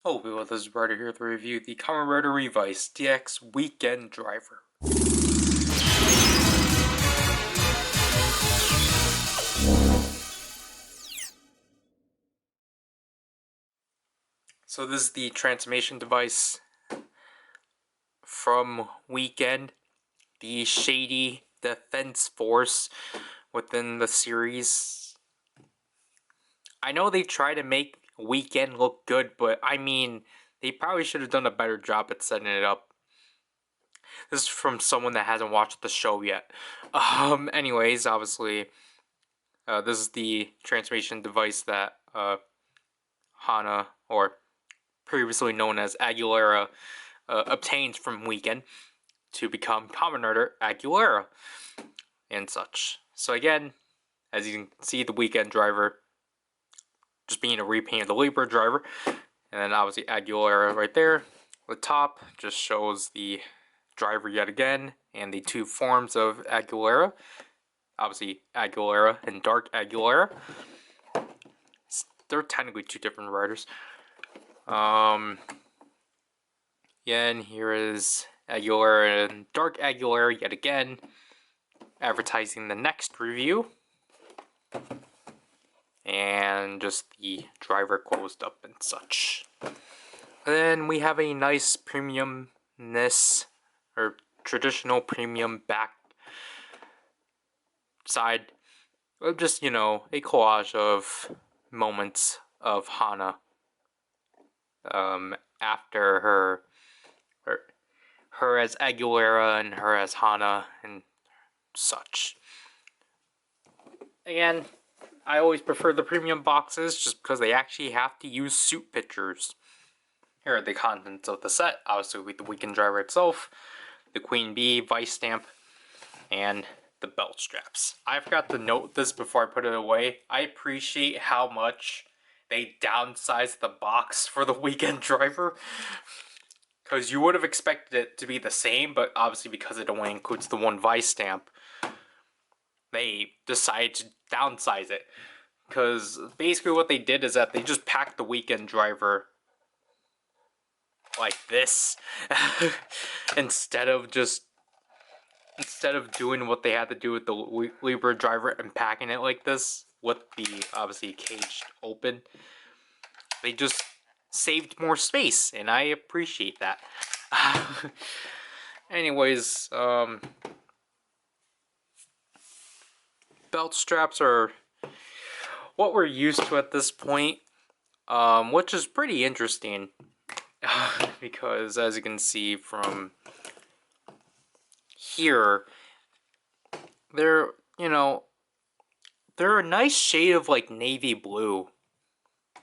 Oh, people, this is Ryder here to review the Kamen Rider Revice DX Week EnDriver. So this is the transformation device from Weekend, the shady defense force within the series. I know they try to make Weekend look good, but I mean, they probably should have done a better job at setting it up. This is from someone that hasn't watched the show yet. Anyways, obviously, this is the transformation device that Hana, or previously known as Aguilera, obtained from Weekend to become Kamen Rider Aguilera and such. So again, as you can see, the Weekend driver just being a repaint of the Libra driver, and then obviously Aguilera right there. The top just shows the driver yet again, and the two forms of Aguilera. Obviously Aguilera and Dark Aguilera. They're technically two different riders. Again, here is Aguilera and Dark Aguilera yet again, advertising the next review. And just the driver closed up and such. Then we have a nice premiumness, or traditional premium back side of just, you know, a collage of moments of Hana after her as Aguilera and her as Hana and such. Again, I always prefer the premium boxes just because they actually have to use suit pictures. Here are the contents of the set. Obviously with the Weekend driver itself, the Queen Bee ViStamp, and the belt straps. I forgot to note this before I put it away. I appreciate how much they downsized the box for the Weekend driver, because you would have expected it to be the same, but obviously because it only includes the one ViStamp, they decided to downsize it. Because basically what they did is that they just packed the Weekend driver like this instead of doing what they had to do with the Libra driver and packing it like this with the obviously caged open. They just saved more space, and I appreciate that. Anyways, belt straps are what we're used to at this point, which is pretty interesting. Because as you can see from here, they're a nice shade of like navy blue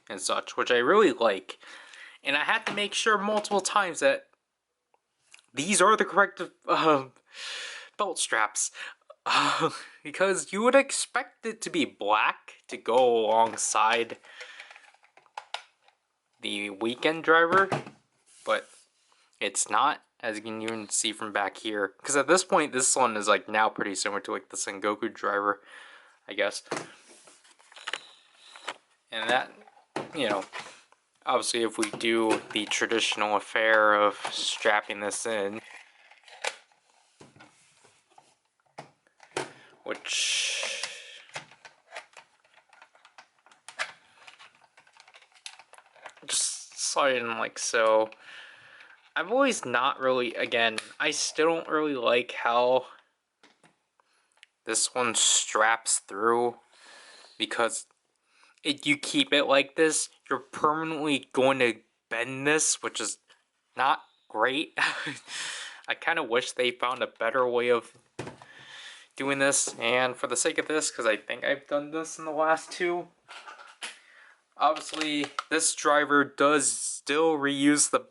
and such, which I really like. And I had to make sure multiple times that these are the correct belt straps. Because you would expect it to be black to go alongside the Weekend driver, but it's not, as you can even see from back here. Because at this point, this one is like now pretty similar to like the Sengoku driver, I guess. And that, you know, obviously if we do the traditional affair of strapping this in, which just slide in like so. I've always not really, again, I still don't really like how this one straps through, because if you keep it like this, you're permanently going to bend this, which is not great. I kind of wish they found a better way of doing this, and for the sake of this, because I think I've done this in the last two, obviously this driver does still reuse the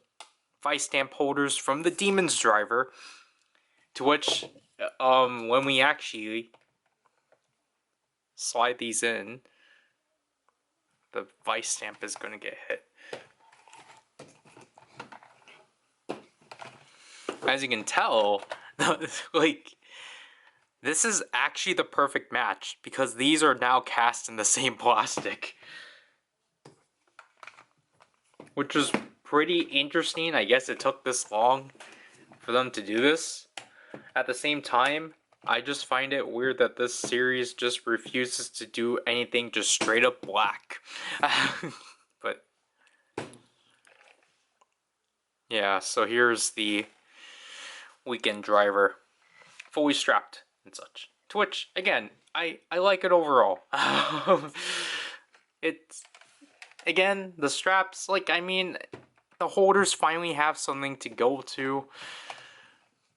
ViStamp holders from the Demon's driver, to which when we actually slide these in, the ViStamp is going to get hit. As you can tell, like, this is actually the perfect match, because these are now cast in the same plastic, which is pretty interesting. I guess it took this long for them to do this. At the same time, I just find it weird that this series just refuses to do anything just straight up black. But yeah, so here's the Week EnDriver, fully strapped and such. To which, again, I like it overall. It's, again, the straps, like, I mean, the holders finally have something to go to.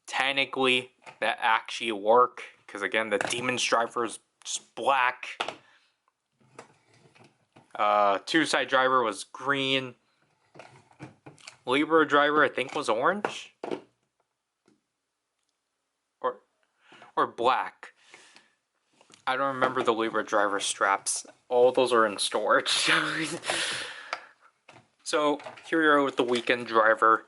Technically, that actually work. Because, again, the Demon's driver is just black. Two-side driver was green. Libra driver, I think, was orange. Or black. I don't remember the Libra driver straps. All those are in storage. So here we are with the Week EnDriver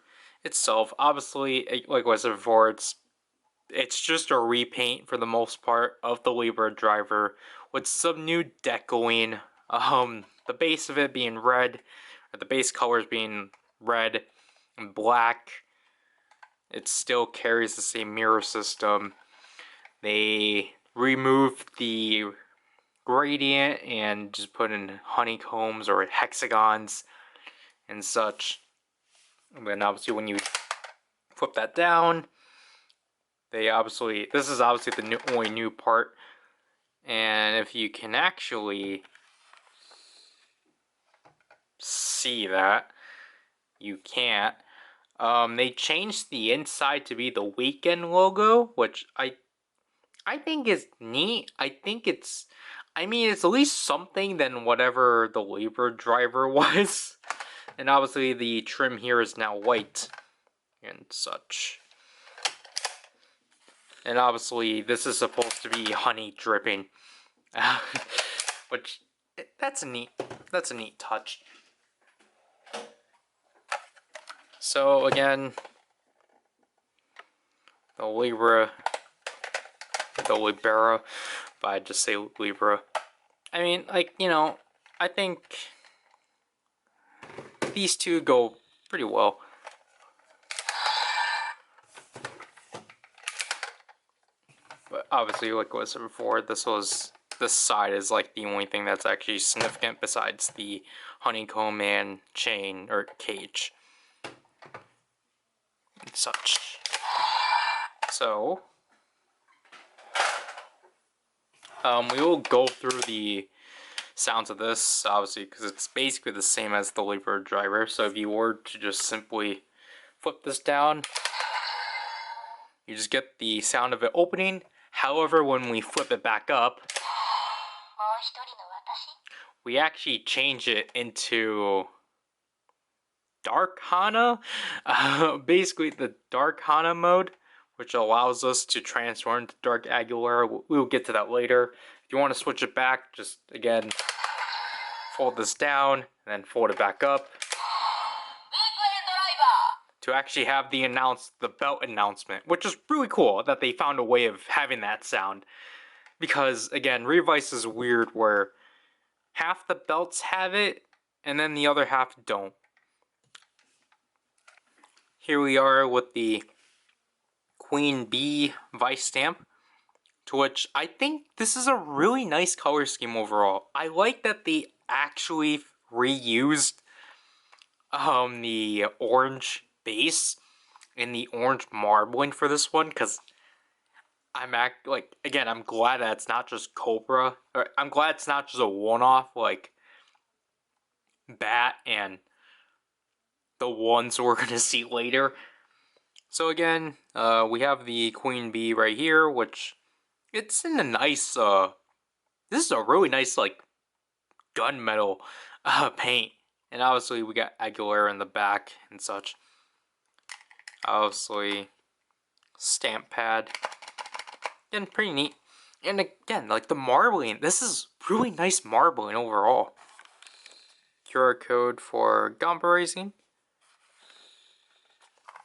itself. Obviously, like I said before, it's just a repaint for the most part of the Libra driver with some new decoing. The base of it being red, or the base colors being red and black. It still carries the same mirror system. They removed the gradient and just put in honeycombs or hexagons and such. And then obviously when you flip that down, this is obviously the only new part. And if you can actually see that, you can't. They changed the inside to be the Weekend logo, which I think is neat. It's at least something than whatever the Libra driver was. And obviously the trim here is now white and such. And obviously this is supposed to be honey dripping. Which, that's a neat touch. So again, the Libera, but I just say Libra. I mean, like, you know, I think these two go pretty well. But obviously, like I said before, this side is like the only thing that's actually significant besides the honeycomb and chain or cage and such. So we will go through the sounds of this, obviously, because it's basically the same as the Libra driver. So if you were to just simply flip this down, you just get the sound of it opening. However, when we flip it back up, we actually change it into Dark Hana. Basically the Dark Hana mode, which allows us to transform to Dark Aguilera. We'll get to that later. If you want to switch it back, just again fold this down and then fold it back up to actually have the belt announcement, which is really cool that they found a way of having that sound. Because again, Revice is weird where half the belts have it and then the other half don't. Here we are with the Bee ViStamp, to which I think this is a really nice color scheme overall. I like that they actually reused the orange base and the orange marbling for this one, because I'm glad that it's not just Cobra, or I'm glad it's not just a one-off like Bat and the ones we're gonna see later. So again, we have the Queen Bee right here, which it's in a nice, this is a really nice, like, gunmetal paint. And obviously we got Aguilera in the back and such. Obviously, stamp pad. Again, pretty neat. And again, like the marbling, this is really nice marbling overall. QR code for gum erasing.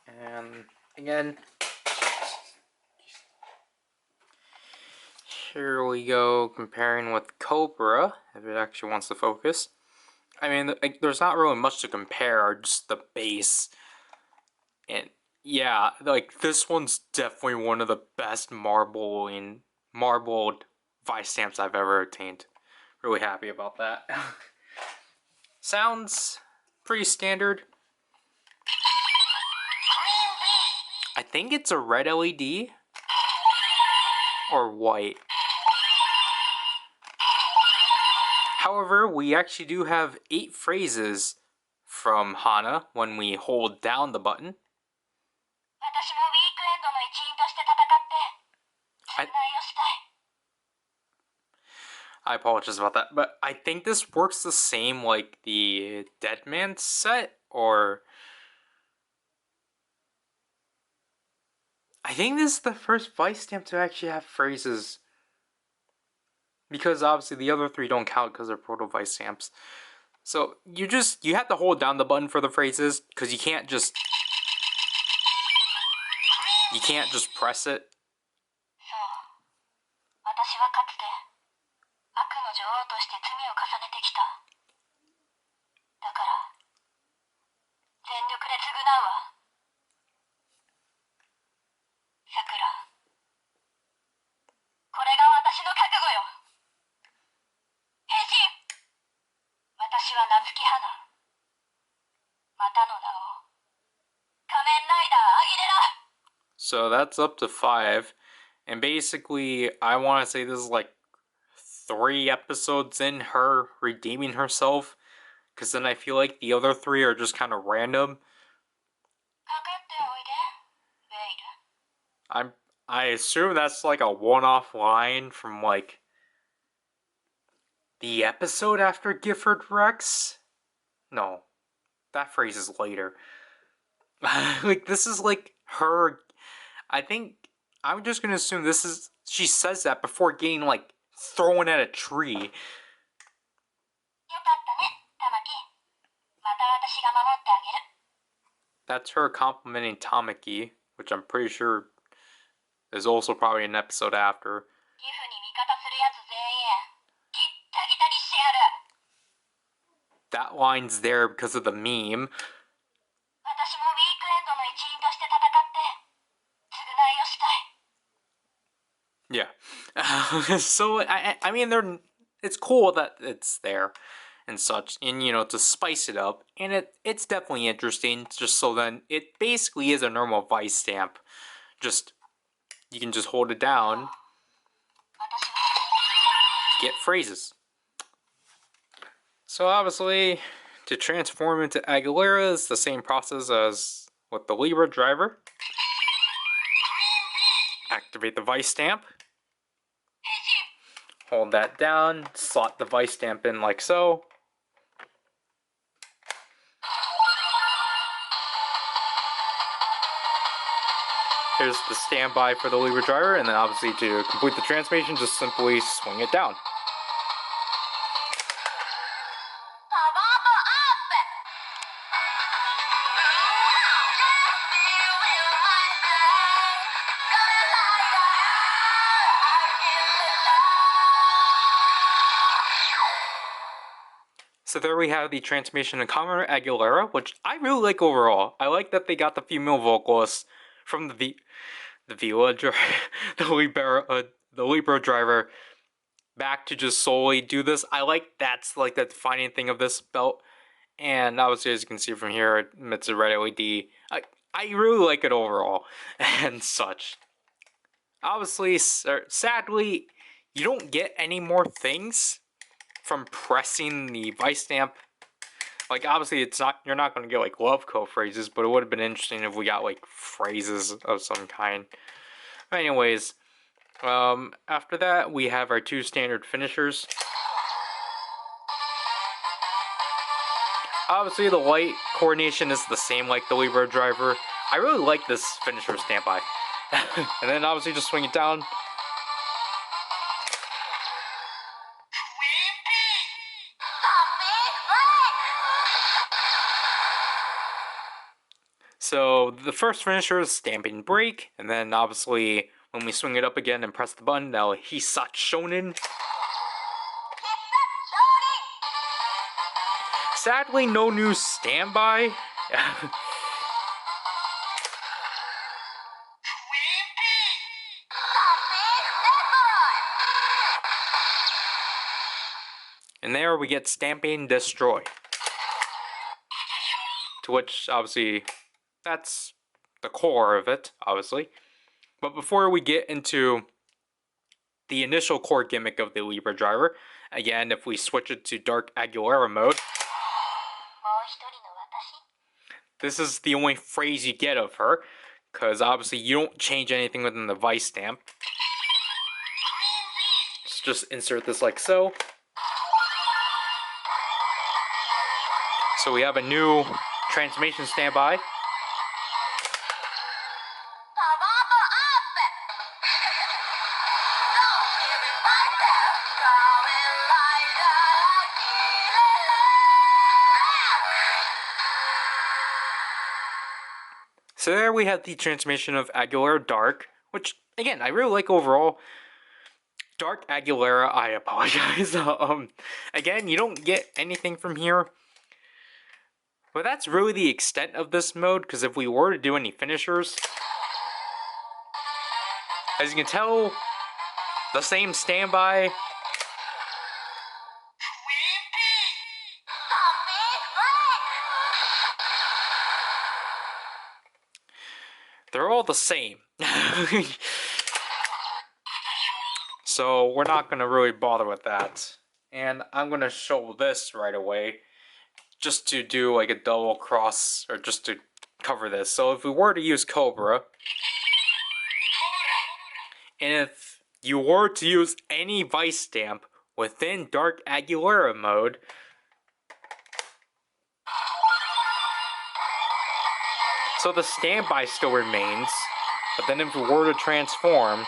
And again, here we go comparing with Cobra, if it actually wants to focus. I mean, like, there's not really much to compare, just the base. And yeah, like this one's definitely one of the best marbled ViStamps I've ever obtained. Really happy about that. Sounds pretty standard. I think it's a red LED or white. However, we actually do have 8 phrases from Hana when we hold down the button. I apologize about that, but I think this works the same like the Deadman set, or I think this is the first ViStamp to actually have phrases, because obviously the other 3 don't count because they're proto ViStamps. So you have to hold down the button for the phrases, because you can't just press it. So that's up to 5. And basically, I want to say this is like 3 episodes in her redeeming herself, because then I feel like the other 3 are just kind of random. I assume that's like a one-off line from like the episode after Gifford Rex? No, that phrase is later. Like, this is like her. I think I'm just gonna assume this is. She says that before getting like thrown at a tree. That's her complimenting Tamaki, which I'm pretty sure is also probably an episode after. That line's there because of the meme. Yeah. So I mean, it's cool that it's there and such, and you know, to spice it up, and it's definitely interesting. Just so then it basically is a normal ViStamp. Just you can just hold it down to get phrases. So obviously, to transform into Aguilera is the same process as with the Libra driver. Activate the ViStamp. Hold that down, slot the ViStamp in like so. Here's the standby for the Libra driver, and then obviously to complete the transformation, just simply swing it down. So there we have the transformation of Kamen Rider Aguilera, which I really like overall. I like that they got the female vocalist from the Libra driver back to just solely do this. I like that's like the defining thing of this belt. And obviously, as you can see from here, it's a red LED. I really like it overall and such. Obviously, sadly, you don't get any more things from pressing the ViStamp. Like, obviously, you're not going to get like Loveco phrases, but it would have been interesting if we got like phrases of some kind. But anyways, after that, we have our 2 standard finishers. Obviously, the light coordination is the same like the Libra driver. I really like this finisher standby. And then obviously just swing it down. So the first finisher is stamping break, and then obviously when we swing it up again and press the button, now Hisat Shonen. Sadly, no new standby. And there we get Stamping Destroy. To which, obviously, that's the core of it, obviously. But before we get into the initial core gimmick of the Libra driver, again, if we switch it to Dark Aguilera mode, this is the only phrase you get of her, because obviously you don't change anything within the ViStamp. Let's just insert this like so. So we have a new transformation standby. So there we have the transformation of Aguilera Dark, which, again, I really like overall. Dark Aguilera, I apologize. Again, you don't get anything from here. But that's really the extent of this mode, because if we were to do any finishers, as you can tell, the same standby. They're all the same. So we're not going to really bother with that. And I'm going to show this right away, just to do like a double cross, or just to cover this. So if we were to use Cobra, and if you were to use any ViStamp within Dark Aguilera mode, so the standby still remains, but then if we were to transform,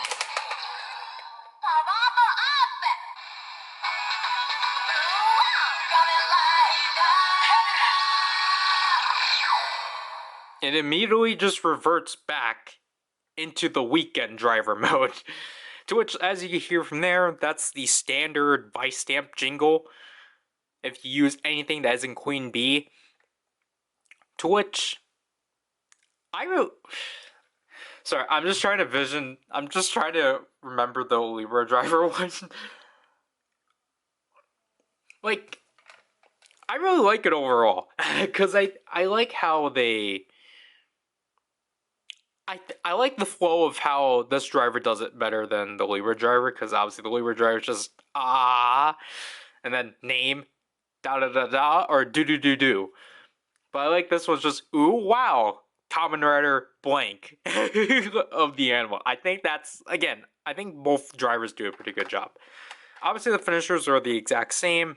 it immediately just reverts back into the Week EnDriver mode. To which, as you can hear from there, that's the standard ViStamp jingle if you use anything that isn't Queen Bee. To which, sorry, I'm just trying to remember the Libra driver one. Like, I really like it overall, because I like how they... I like the flow of how this driver does it better than the Libra driver, because obviously the Libra driver is just and then name, da da da da, or do do do do. But I like this one's just ooh wow, Kamen Rider blank of the animal. I think that's, again, I think both drivers do a pretty good job. Obviously the finishers are the exact same.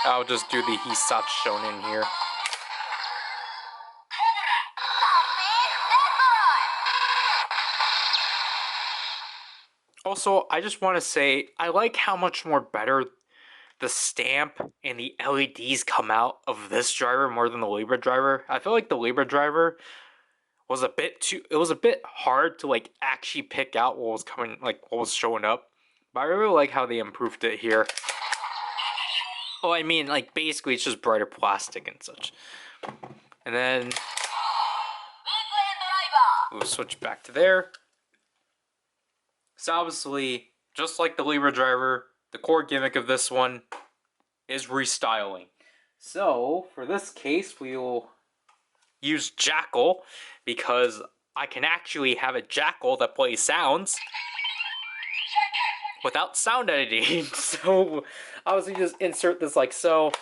I'll just do the Hisatsu Shonen here. Also, I just want to say, I like how much more better the stamp and the LEDs come out of this driver more than the Libra driver. I feel like the Libra driver was a bit hard to like actually pick out what was coming, like what was showing up. But I really like how they improved it here. Well, I mean, like, basically it's just brighter plastic and such. And then we'll switch back to there. So obviously, just like the Libra driver, the core gimmick of this one is restyling. So, for this case, we will use Jackal, because I can actually have a Jackal that plays sounds without sound editing. So, obviously just insert this like so,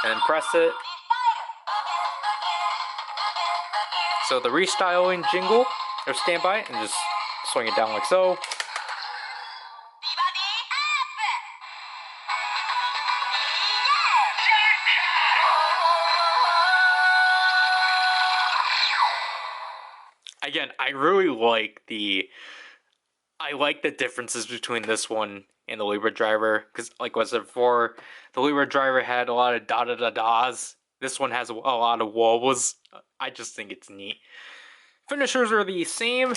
and then press it. So the restyling jingle, or standby, and just swing it down like so. Again, I really like the differences between this one and the Libra driver, because like I said before, the Libra driver had a lot of da-da-da-das. This one has a lot of wobbles. I just think it's neat. Finishers are the same.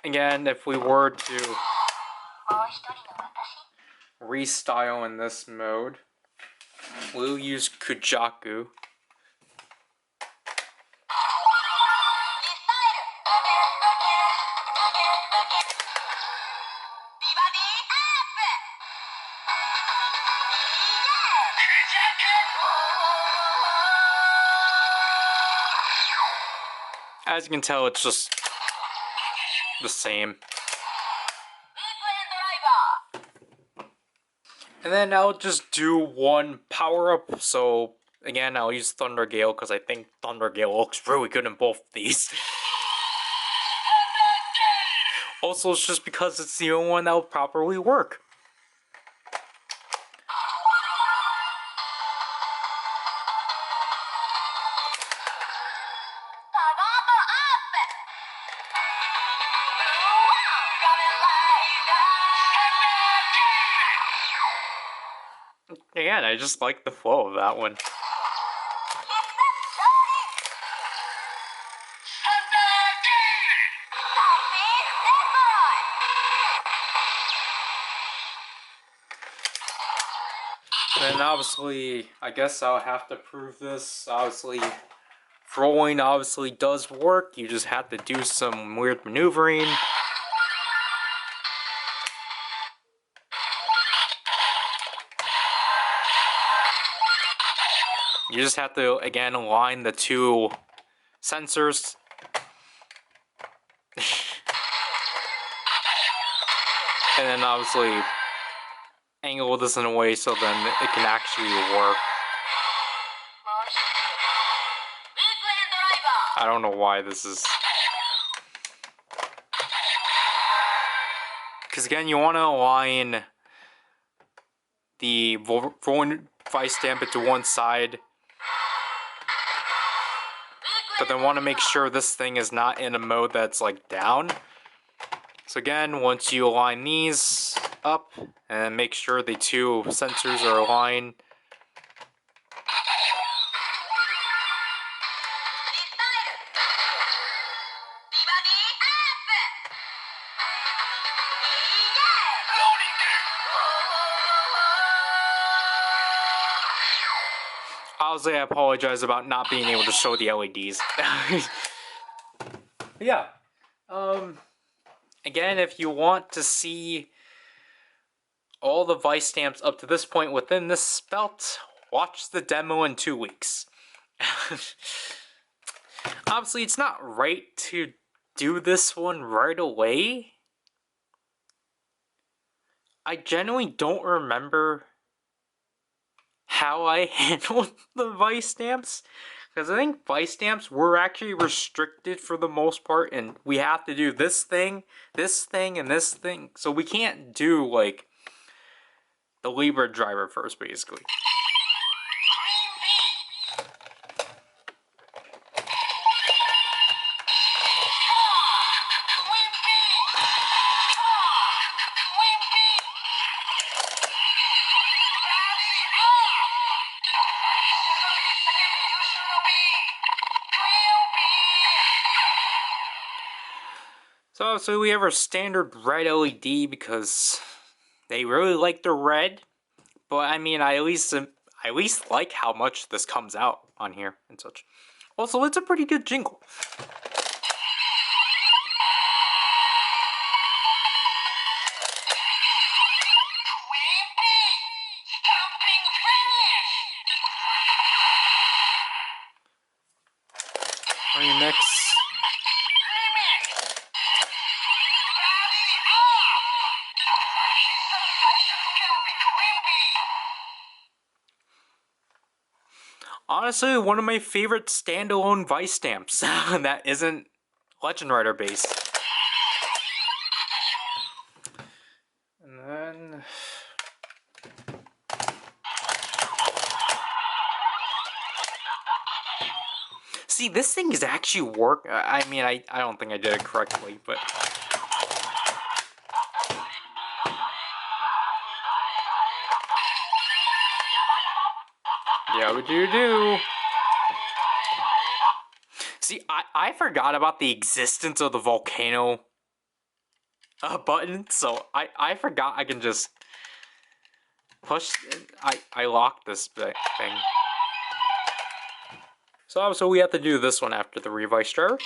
again, if we were to restyle in this mode, we'll use Kujaku. As you can tell, it's just the same. And then I'll just do one power-up. So, again, I'll use Thunder Gale because I think Thunder Gale looks really good in both of these. Also, it's just because it's the only one that will properly work. Again, I just like the flow of that one. And obviously, I guess I'll have to prove this. Obviously, throwing obviously does work. You just have to do some weird maneuvering. You just have to, again, align the two sensors. And then obviously angle this in a way so then it can actually work. I don't know why this is... Because again, you want to align the ViStamp it to one side. But then want to make sure this thing is not in a mode that's like down. So again, once you align these up and make sure the two sensors are aligned. Obviously, I apologize about not being able to show the LEDs. Yeah. Again, if you want to see all the ViStamps up to this point within this belt, watch the demo in 2 weeks. Obviously, it's not right to do this one right away. I genuinely don't remember how I handled the ViStamps, because I think ViStamps were actually restricted for the most part, and we have to do this thing, and this thing, so we can't do like the Libra driver first, basically. So obviously we have our standard red LED because they really like the red, but I mean I at least like how much this comes out on here and such. Also, it's a pretty good jingle. Remix. Honestly, one of my favorite standalone ViStamps that isn't Legend Rider based. And then... See, this thing is actually work. I mean, I don't think I did it correctly, but... Yeah, what do you do? See, I forgot about the existence of the volcano button, so I forgot I can just push. I locked this thing. So we have to do this one after the Revice driver.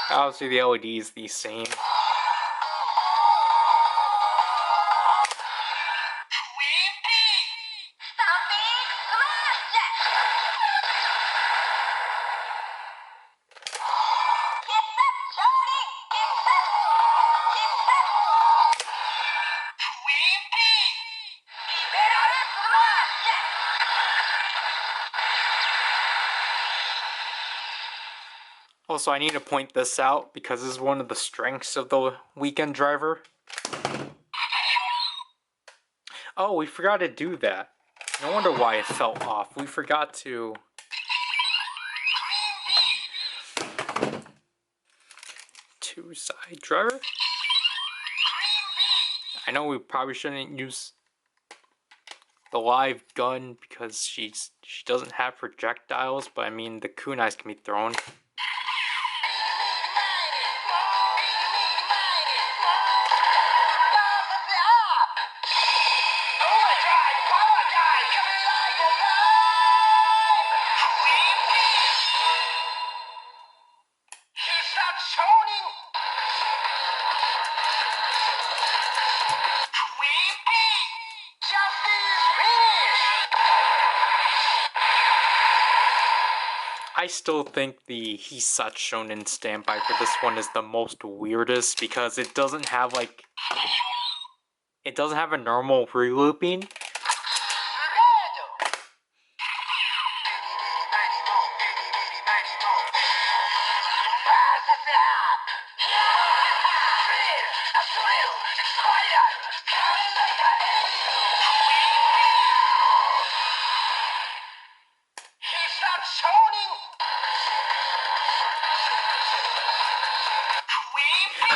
Obviously the LED is the same. Also, I need to point this out because this is one of the strengths of the Week EnDriver. Oh, we forgot to do that. No wonder why it fell off. We forgot to... Two-side driver? I know we probably shouldn't use the live gun because she doesn't have projectiles, but I mean the kunais can be thrown. I still think the Hisatsu Shonen standby for this one is the most weirdest because it doesn't have like... It doesn't have a normal re-looping.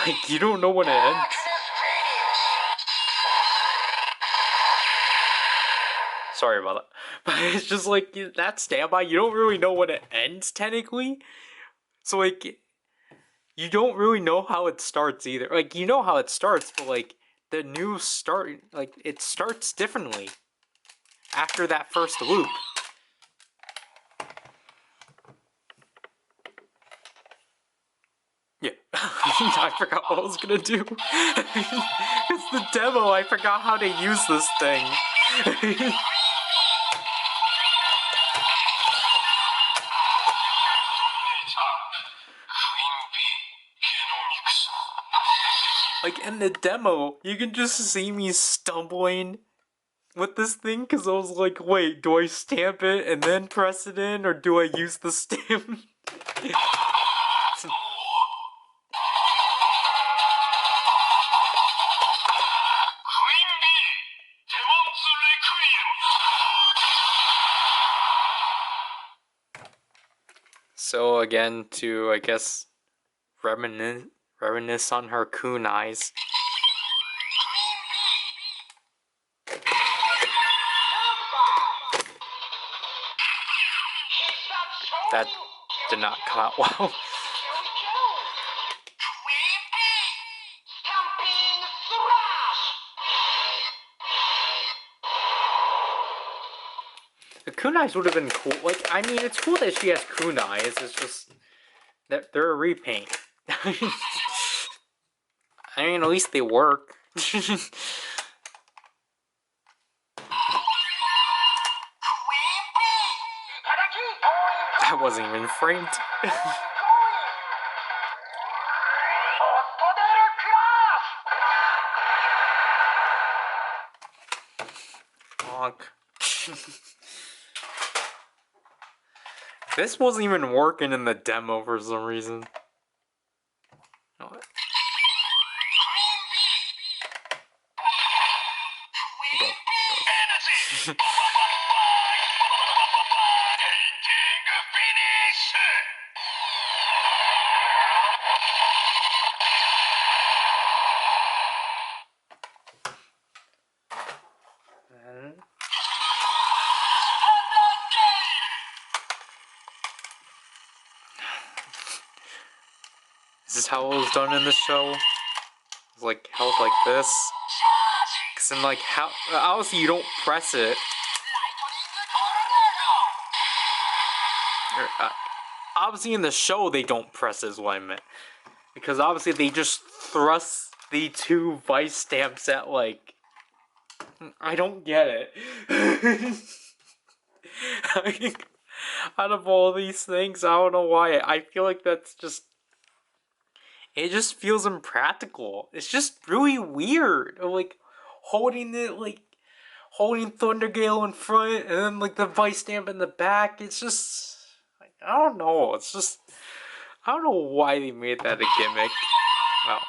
Like, you don't know when it ends. Sorry about that. But it's just like, that standby, you don't really know when it ends, technically. So, like, you don't really know how it starts either. Like, you know how it starts, but, like, the new start, like, it starts differently after that first loop. Yeah, I forgot what I was gonna do. It's the demo, I forgot how to use this thing. Like, in the demo, you can just see me stumbling with this thing, because I was like, wait, do I stamp it and then press it in, or do I use the stamp? So again, to, I guess, reminisce on her kunais. That did not come out well. The kunais would have been cool. Like, I mean, it's cool that she has kunais. It's just that they're a repaint. I mean, at least they work. That wasn't even framed. Honk. This wasn't even working in the demo for some reason. What? This is how it was done in the show. It's like held like this. Cause then like how obviously you don't press it. Obviously in the show they don't press is what I meant. Because obviously they just thrust the two ViStamps at like I don't get it. Out of all these things, I don't know why. I feel like that's just it just feels impractical. It's just really weird. Like holding it like holding Thundergale in front and then like the ViStamp in the back. It's just like, I don't know. It's just I don't know why they made that a gimmick. Wow.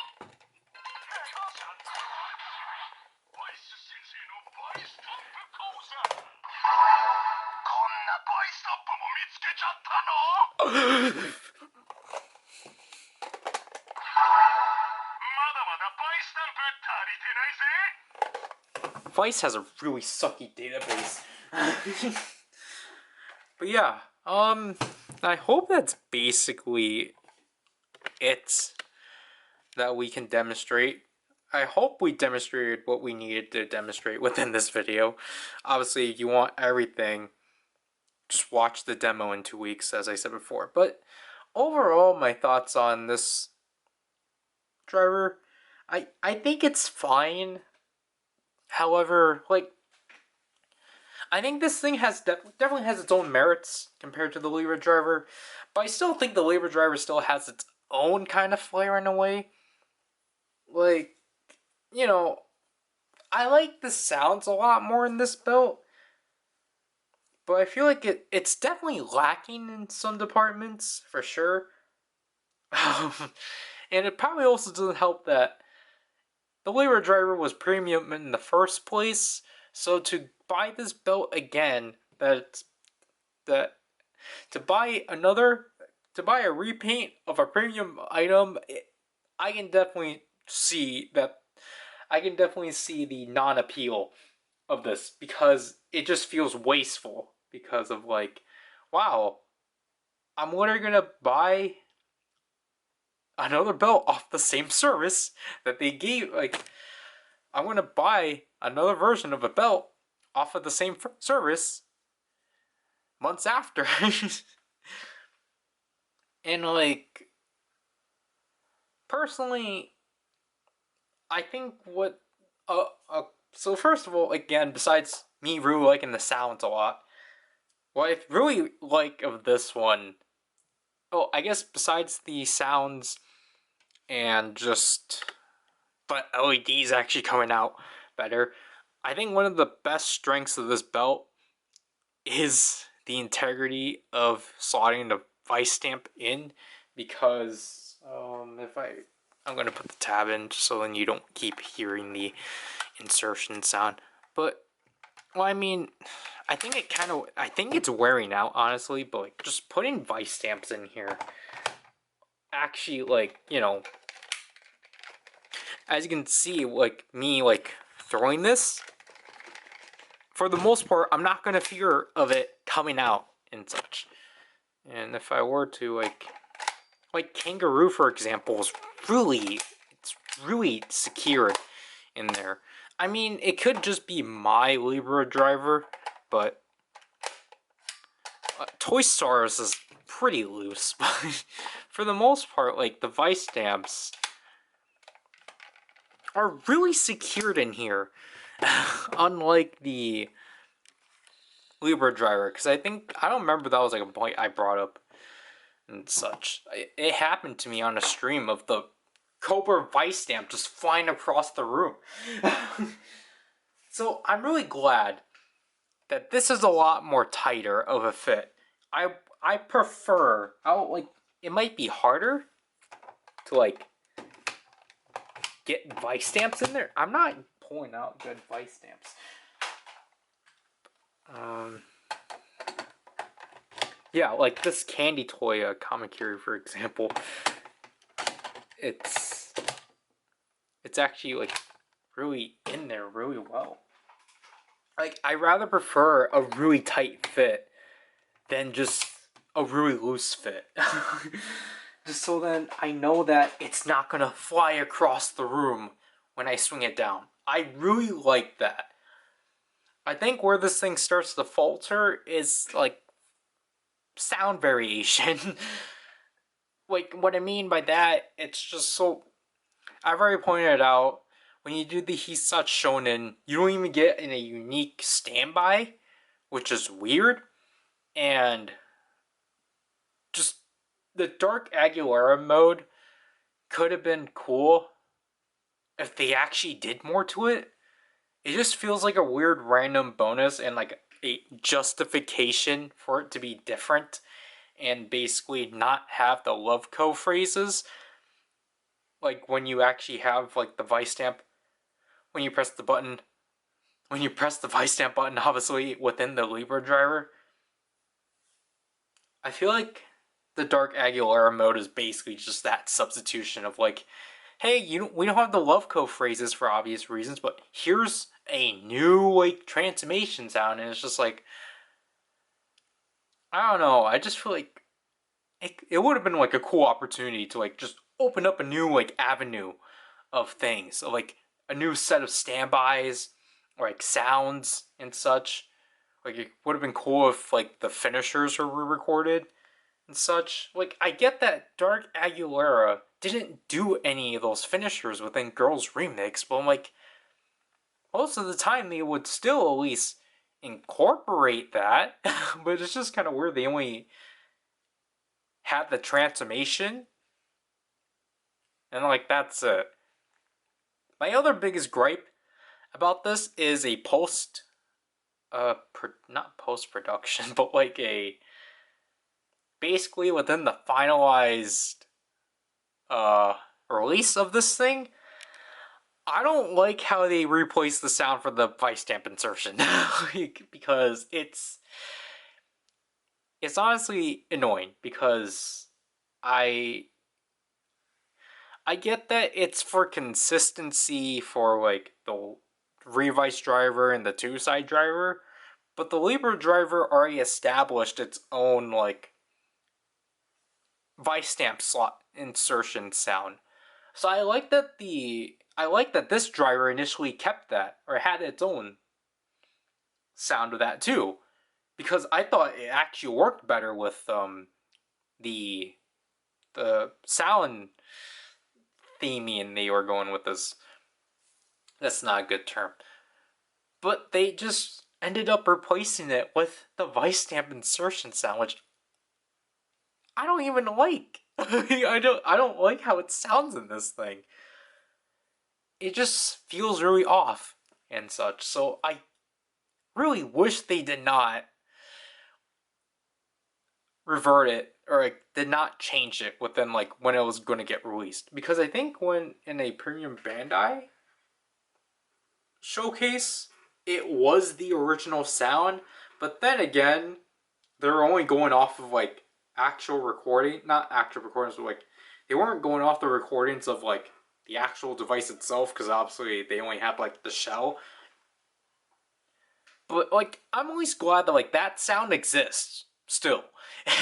Vice has a really sucky database. But yeah, I hope that's basically it that we can demonstrate. I hope we demonstrated what we needed to demonstrate within this video. Obviously, if you want everything, just watch the demo in 2 weeks, as I said before. But overall, my thoughts on this driver, I think it's fine. However, like, I think this thing has definitely has its own merits compared to the Libra driver, but I still think the Libra driver still has its own kind of flair in a way. Like, you know, I like the sounds a lot more in this belt, but I feel like it's definitely lacking in some departments, for sure. And it probably also doesn't help that the Libra driver was premium in the first place, so to buy this belt again, to buy a repaint of a premium item, I can definitely see the non-appeal of this, because it just feels wasteful, because of like, wow, I'm literally gonna buy another belt off the same service that they gave, like, I'm gonna buy another version of a belt off of the same service months after. And like, personally, I think so first of all, again, besides me really liking the sounds a lot, what I really like of this one, I guess besides the sounds and just the LEDs actually coming out better, I think one of the best strengths of this belt is the integrity of slotting the ViStamp in, because I'm gonna put the tab in just so then you don't keep hearing the insertion sound. But well, I mean, I think it's wearing out, honestly, but like just putting ViStamps in here actually, like, you know, as you can see, like me like throwing this, for the most part, I'm not gonna fear of it coming out and such. And if I were to like Kangaroo, for example, it's really secured in there. I mean, it could just be my Libra driver, but Toy Stars is pretty loose. But for the most part, like, the ViStamps are really secured in here. Unlike the Libra driver, because I don't remember that was like a point I brought up and such. It happened to me on a stream of the Cobra ViStamp just flying across the room. So I'm really glad that this is a lot more tighter of a fit. I prefer, it might be harder to like get ViStamps in there. I'm not pulling out good ViStamps. Yeah, like this candy toy, Kamen Rider, for example. It's actually like really in there really well. Like, I rather prefer a really tight fit than just a really loose fit. just so then I know that it's not gonna fly across the room when I swing it down. I really like that. I think where this thing starts to falter is like sound variation. Like what I mean by that, it's just so I've already pointed out when you do the Hisatsu Shonen, you don't even get in a unique standby, which is weird, and just the Dark Aguilera mode could have been cool if they actually did more to it. It just feels like a weird random bonus and like a justification for it to be different and basically not have the love co phrases. Like when you actually have like the ViStamp, when you press the button, when you press the ViStamp button, obviously within the Libra driver. I feel like the Dark Aguilera mode is basically just that substitution of like, hey, we don't have the love co phrases for obvious reasons, but here's a new like transformation sound, and it's just like, I don't know. I just feel like it would have been like a cool opportunity to like just open up a new like avenue of things, so, like a new set of standbys or like sounds and such. Like it would have been cool if like the finishers were re-recorded and such. Like I get that Dark Aguilera didn't do any of those finishers within Girls Remix, but I'm like most of the time they would still at least incorporate that. But it's just kind of weird they only had the transformation and like that's it. My other biggest gripe about this is a not post production, but like a basically within the finalized release of this thing. I don't like how they replace the sound for the ViStamp insertion. Like, because it's honestly annoying because I I get that it's for consistency for like the Revice driver and the two-side driver, but the Libra driver already established its own like ViStamp slot insertion sound. So I like that this driver initially kept that or had its own sound of that too, because I thought it actually worked better with the sound theming they were going with this. That's not a good term, but they just ended up replacing it with the ViStamp insertion sound, which I don't even like. I don't like how it sounds in this thing. It just feels really off and such. So I really wish they did not revert it or like, did not change it within like when it was going to get released, because I think when in a premium Bandai showcase it was the original sound, but then again they're only going off of like actual recording, not actual recordings, but like they weren't going off the recordings of like the actual device itself, because obviously they only have like the shell. But like I'm at least glad that like that sound exists still.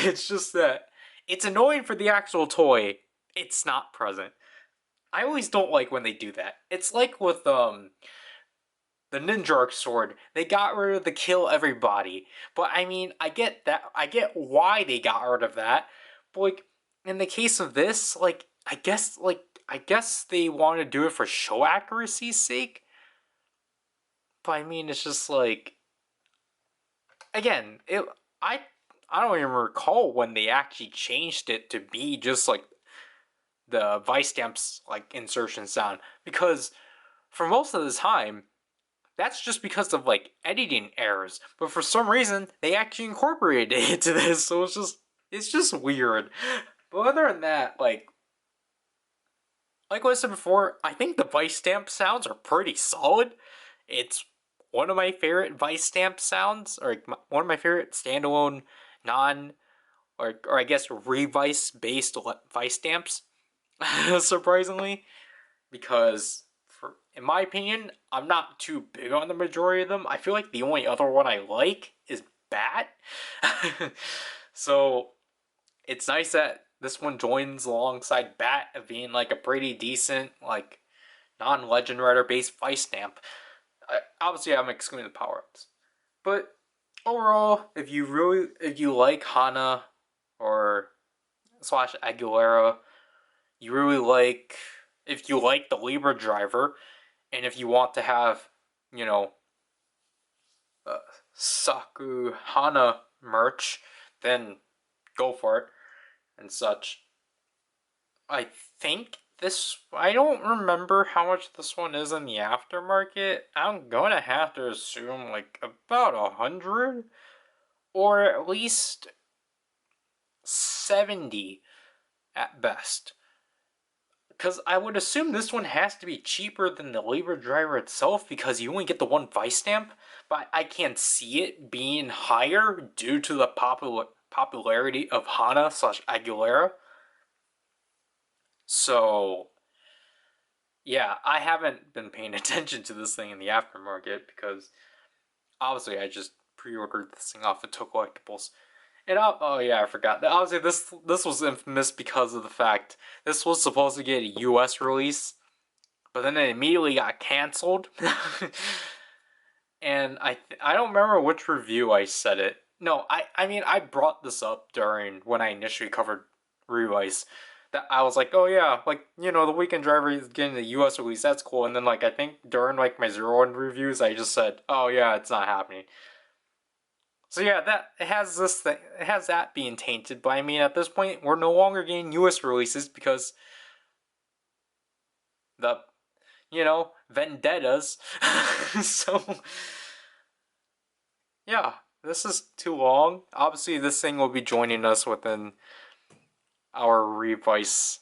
It's just that it's annoying for the actual toy. It's not present. I always don't like when they do that. It's like with the Ninja sword. They got rid of the kill everybody. But I mean, I get that. I get why they got rid of that. But like in the case of this, like I guess they want to do it for show accuracy's sake. But I mean, it's just like again, I I don't even recall when they actually changed it to be just like the ViStamp's like insertion sound, because for most of the time that's just because of like editing errors. But for some reason they actually incorporated it into this, so it's just weird. But other than that, like what I said before, I think the ViStamp sounds are pretty solid. It's one of my favorite ViStamp sounds, or like one of my favorite standalone non, or I guess Revice based ViStamps. Surprisingly, because in my opinion, I'm not too big on the majority of them. I feel like the only other one I like is Bat. So it's nice that this one joins alongside Bat of being like a pretty decent, like, non-Legend Rider based ViStamp. Obviously, I'm excluding the power-ups. But overall, if you like Hana or slash Aguilera, you really like, if you like the Libra driver, and if you want to have, you know, Saku Hana merch, then go for it and such. I think I don't remember how much this one is in the aftermarket. I'm gonna have to assume like about 100 or at least 70 at best. Because I would assume this one has to be cheaper than the Libra driver itself because you only get the one ViStamp, but I can't see it being higher due to the popularity of Hana slash Aguilera. So, yeah, I haven't been paying attention to this thing in the aftermarket because obviously I just pre-ordered this thing off of Collectibles. And oh yeah, I forgot. Obviously, this was infamous because of the fact this was supposed to get a U.S. release, but then it immediately got canceled. And I don't remember which review I said it. No, I mean I brought this up during when I initially covered Revice. That I was like, oh yeah, like, you know, the Weekend Driver is getting the U.S. release. That's cool. And then like I think during like my 0-1 reviews, I just said, oh yeah, it's not happening. So yeah, that it has this thing. It has that being tainted. But I mean, at this point, we're no longer getting U.S. releases because the, you know, vendettas. So yeah, this is too long. Obviously, this thing will be joining us within our Revice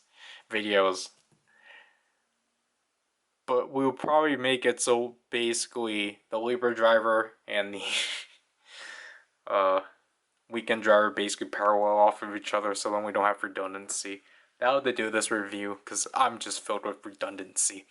videos. But we'll probably make it so basically the Libra driver and the Weekend Driver basically parallel off of each other, so then we don't have redundancy. That would do this review because I'm just filled with redundancy.